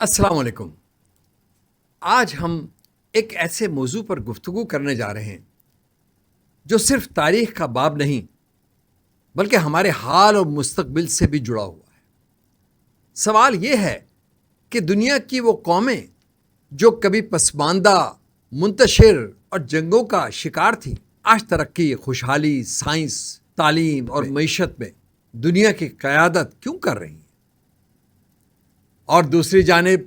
السلام علیکم۔ آج ہم ایک ایسے موضوع پر گفتگو کرنے جا رہے ہیں جو صرف تاریخ کا باب نہیں بلکہ ہمارے حال اور مستقبل سے بھی جڑا ہوا ہے۔ سوال یہ ہے کہ دنیا کی وہ قومیں جو کبھی پسماندہ، منتشر اور جنگوں کا شکار تھیں، آج ترقی، خوشحالی، سائنس، تعلیم اور معیشت میں دنیا کی قیادت کیوں کر رہی ہیں؟ اور دوسری جانب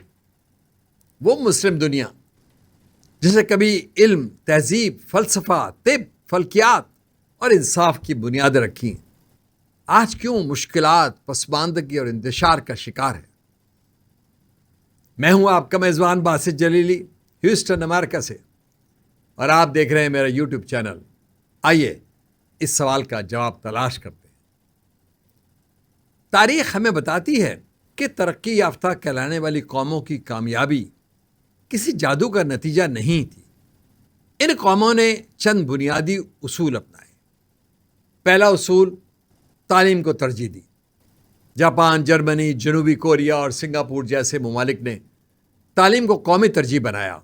وہ مسلم دنیا جسے کبھی علم، تہذیب، فلسفہ، طب، فلکیات اور انصاف کی بنیادیں رکھی ہیں، آج کیوں مشکلات، پسماندگی اور انتشار کا شکار ہے؟ میں ہوں آپ کا میزبان باسط جلیلی، ہیوسٹن، امریکہ سے، اور آپ دیکھ رہے ہیں میرا یوٹیوب چینل۔ آئیے اس سوال کا جواب تلاش کرتے ہیں۔ تاریخ ہمیں بتاتی ہے کہ ترقی یافتہ کہلانے والی قوموں کی کامیابی کسی جادو کا نتیجہ نہیں تھی۔ ان قوموں نے چند بنیادی اصول اپنائے۔ پہلا اصول، تعلیم کو ترجیح دی۔ جاپان، جرمنی، جنوبی کوریا اور سنگاپور جیسے ممالک نے تعلیم کو قومی ترجیح بنایا۔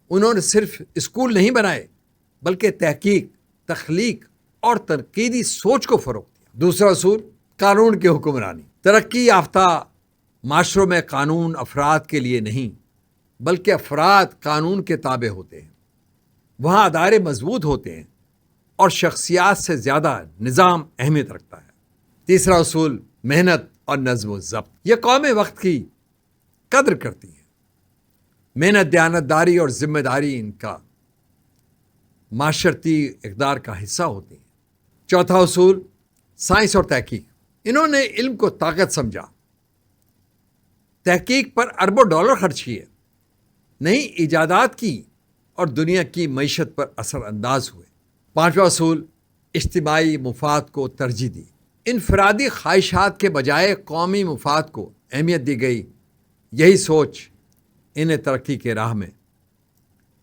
انہوں نے صرف اسکول نہیں بنائے بلکہ تحقیق، تخلیق اور تنقیدی سوچ کو فروغ دیا۔ دوسرا اصول، قانون کی حکمرانی۔ ترقی یافتہ معاشروں میں قانون افراد کے لیے نہیں بلکہ افراد قانون کے تابع ہوتے ہیں۔ وہاں ادارے مضبوط ہوتے ہیں اور شخصیات سے زیادہ نظام اہمیت رکھتا ہے۔ تیسرا اصول، محنت اور نظم و ضبط۔ یہ قومیں وقت کی قدر کرتی ہیں۔ محنت، دیانتداری اور ذمہ داری ان کا معاشرتی اقدار کا حصہ ہوتی ہیں۔ چوتھا اصول، سائنس اور تحقیق۔ انہوں نے علم کو طاقت سمجھا، تحقیق پر اربوں ڈالر خرچ کیے، نئی ایجادات کی اور دنیا کی معیشت پر اثر انداز ہوئے۔ پانچواں اصول، اجتماعی مفاد کو ترجیح دی۔ انفرادی خواہشات کے بجائے قومی مفاد کو اہمیت دی گئی۔ یہی سوچ انہیں ترقی کے راہ میں،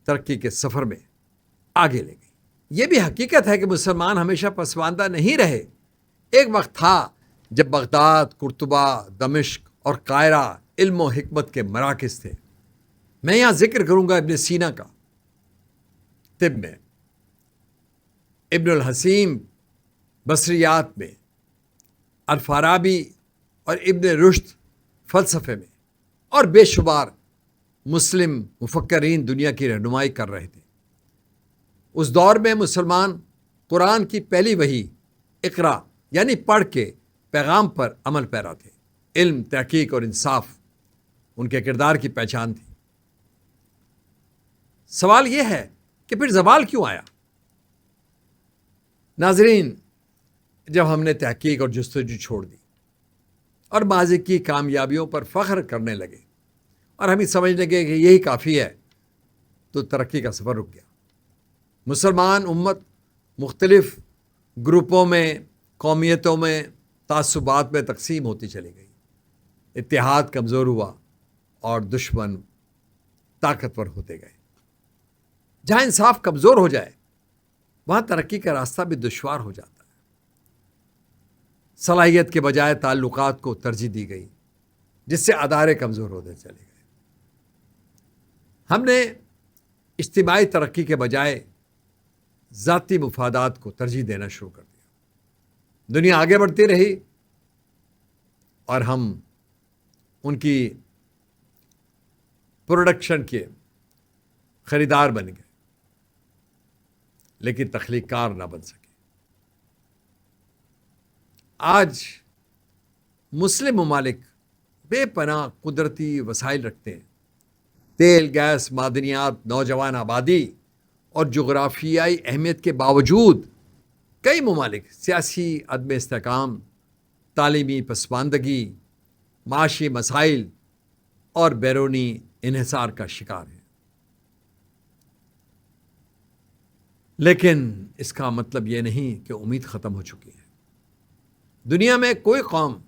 ترقی کے سفر میں آگے لے گئی۔ یہ بھی حقیقت ہے کہ مسلمان ہمیشہ پسماندہ نہیں رہے۔ ایک وقت تھا جب بغداد، قرطبہ، دمشق اور قاہرہ علم و حکمت کے مراکز تھے۔ میں یہاں ذکر کروں گا ابن سینا کا طب میں، ابن الحسیم بصریات میں، الفارابی اور ابن رشد فلسفے میں، اور بے شمار مسلم مفکرین دنیا کی رہنمائی کر رہے تھے۔ اس دور میں مسلمان قرآن کی پہلی وحی اقرا یعنی پڑھ کے پیغام پر عمل پیرا تھے۔ علم، تحقیق اور انصاف ان کے کردار کی پہچان تھی۔ سوال یہ ہے کہ پھر زوال کیوں آیا؟ ناظرین، جب ہم نے تحقیق اور جستجو چھوڑ دی اور ماضی کی کامیابیوں پر فخر کرنے لگے اور ہم سمجھنے لگے کہ یہی کافی ہے، تو ترقی کا سفر رک گیا۔ مسلمان امت مختلف گروپوں میں، قومیتوں میں، تعصبات میں تقسیم ہوتی چلی گئی۔ اتحاد کمزور ہوا اور دشمن طاقتور ہوتے گئے۔ جہاں انصاف کمزور ہو جائے وہاں ترقی کا راستہ بھی دشوار ہو جاتا ہے۔ صلاحیت کے بجائے تعلقات کو ترجیح دی گئی، جس سے ادارے کمزور ہوتے چلے گئے۔ ہم نے اجتماعی ترقی کے بجائے ذاتی مفادات کو ترجیح دینا شروع کر دیا۔ دنیا آگے بڑھتی رہی اور ہم ان کی پروڈکشن کے خریدار بن گئے، لیکن تخلیق کار نہ بن سکے۔ آج مسلم ممالک بے پناہ قدرتی وسائل رکھتے ہیں۔ تیل، گیس، معدنیات، نوجوان آبادی اور جغرافیائی اہمیت کے باوجود کئی ممالک سیاسی عدم استحکام، تعلیمی پسماندگی، معاشی مسائل اور بیرونی انحصار کا شکار ہیں۔ لیکن اس کا مطلب یہ نہیں کہ امید ختم ہو چکی ہے۔ دنیا میں کوئی قوم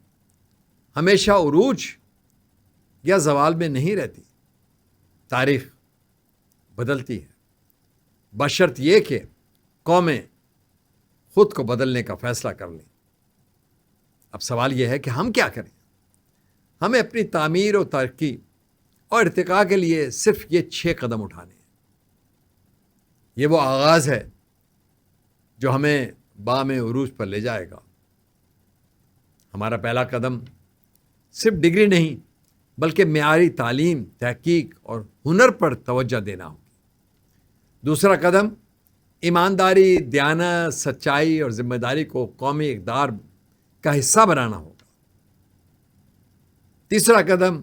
ہمیشہ عروج یا زوال میں نہیں رہتی۔ تاریخ بدلتی ہے، بشرط یہ کہ قومیں خود کو بدلنے کا فیصلہ کر لیں۔ اب سوال یہ ہے کہ ہم کیا کریں؟ ہمیں اپنی تعمیر و ترقی اور ارتقاء کے لیے صرف یہ 6 قدم اٹھانے ہیں۔ یہ وہ آغاز ہے جو ہمیں بام عروج پر لے جائے گا۔ ہمارا پہلا قدم صرف ڈگری نہیں بلکہ معیاری تعلیم، تحقیق اور ہنر پر توجہ دینا ہوگی۔ دوسرا قدم ایمانداری، دیانت، سچائی اور ذمہ داری کو قومی اقدار کا حصہ بنانا ہوگا۔ تیسرا قدم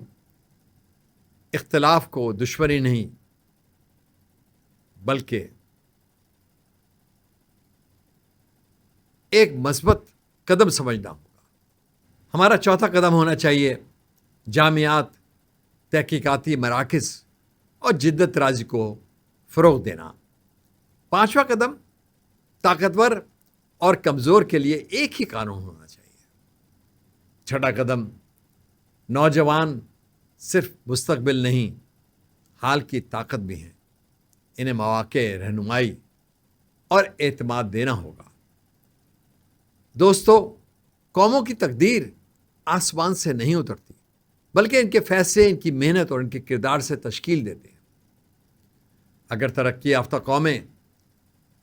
اختلاف کو دشمنی نہیں بلکہ ایک مثبت قدم سمجھنا ہوگا۔ ہمارا چوتھا قدم ہونا چاہیے جامعات، تحقیقاتی مراکز اور جدت رازی کو فروغ دینا۔ پانچواں قدم طاقتور اور کمزور کے لیے ایک ہی قانون ہونا چاہیے۔ چھٹا قدم نوجوان صرف مستقبل نہیں، حال کی طاقت بھی ہیں، انہیں مواقع، رہنمائی اور اعتماد دینا ہوگا۔ دوستو، قوموں کی تقدیر آسمان سے نہیں اترتی بلکہ ان کے فیصلے، ان کی محنت اور ان کے کردار سے تشکیل دیتے ہیں۔ اگر ترقی یافتہ قومیں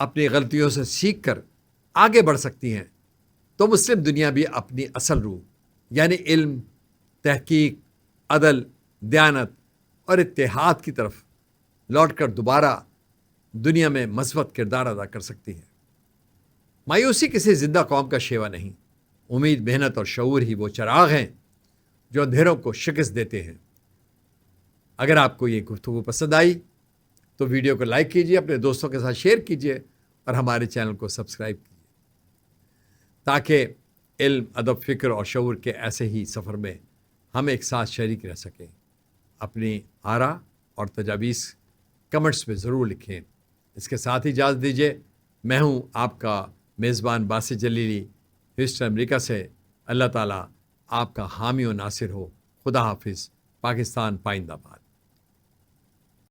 اپنی غلطیوں سے سیکھ کر آگے بڑھ سکتی ہیں تو مسلم دنیا بھی اپنی اصل روح یعنی علم، تحقیق، عدل، دیانت اور اتحاد کی طرف لوٹ کر دوبارہ دنیا میں مثبت کردار ادا کر سکتی ہے۔ مایوسی کسی زندہ قوم کا شیوا نہیں، امید، محنت اور شعور ہی وہ چراغ ہیں جو اندھیروں کو شکست دیتے ہیں۔ اگر آپ کو یہ گفتگو پسند آئی تو ویڈیو کو لائک کیجیے، اپنے دوستوں کے ساتھ شیئر کیجیے اور ہمارے چینل کو سبسکرائب کیجیے تاکہ علم، ادب، فکر اور شعور کے ایسے ہی سفر میں ہم ایک ساتھ شریک رہ سکیں۔ اپنی آراء اور تجاویز کمنٹس میں ضرور لکھیں۔ اس کے ساتھ ہی اجازت دیجیے، میں ہوں آپ کا میزبان باسط جلیلی، ہیوسٹن، امریکہ سے۔ اللہ تعالیٰ آپ کا حامی و ناصر ہو۔ خدا حافظ۔ پاکستان پائندہ باد۔